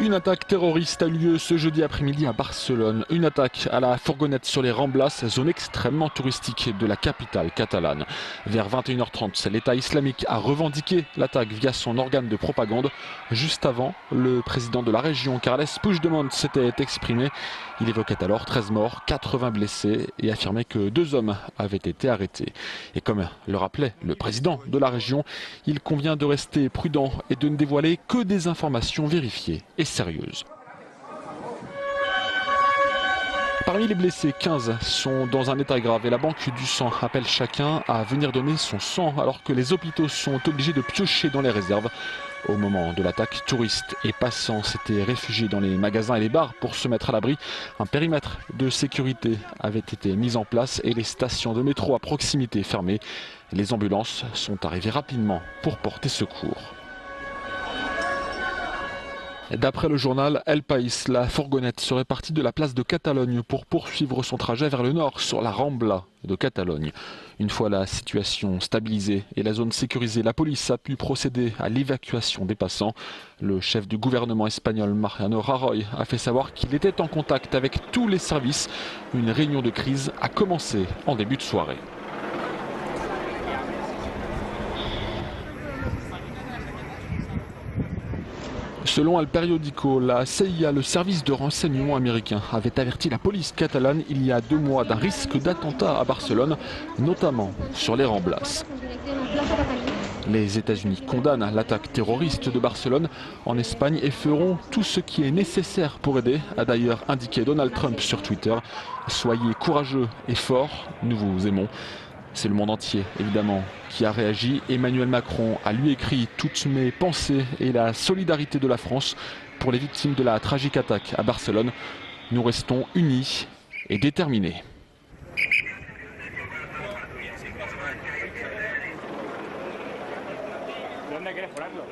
Une attaque terroriste a eu lieu ce jeudi après-midi à Barcelone. Une attaque à la fourgonnette sur les Ramblas, zone extrêmement touristique de la capitale catalane. Vers 21h30, l'État islamique a revendiqué l'attaque via son organe de propagande. Juste avant, le président de la région, Carles Puigdemont, s'était exprimé. Il évoquait alors 13 morts, 80 blessés et affirmait que 2 hommes avaient été arrêtés. Et comme le rappelait le président de la région, il convient de rester prudent et de ne dévoiler que des informations vérifiées et sérieuses. Parmi les blessés, 15 sont dans un état grave et la Banque du sang appelle chacun à venir donner son sang alors que les hôpitaux sont obligés de piocher dans les réserves. Au moment de l'attaque, touristes et passants s'étaient réfugiés dans les magasins et les bars pour se mettre à l'abri. Un périmètre de sécurité avait été mis en place et les stations de métro à proximité fermées. Les ambulances sont arrivées rapidement pour porter secours. D'après le journal El País, la fourgonnette serait partie de la place de Catalogne pour poursuivre son trajet vers le nord sur la Rambla de Catalogne. Une fois la situation stabilisée et la zone sécurisée, la police a pu procéder à l'évacuation des passants. Le chef du gouvernement espagnol, Mariano Rajoy, a fait savoir qu'il était en contact avec tous les services. Une réunion de crise a commencé en début de soirée. Selon El Periódico, la CIA, le service de renseignement américain, avait averti la police catalane il y a 2 mois d'un risque d'attentat à Barcelone, notamment sur les Ramblas. Les États-Unis condamnent l'attaque terroriste de Barcelone en Espagne et feront tout ce qui est nécessaire pour aider, a d'ailleurs indiqué Donald Trump sur Twitter. Soyez courageux et forts, nous vous aimons. C'est le monde entier, évidemment, qui a réagi. Emmanuel Macron a lui écrit toutes mes pensées et la solidarité de la France pour les victimes de la tragique attaque à Barcelone. Nous restons unis et déterminés. ¿De dónde quieres ponerlo?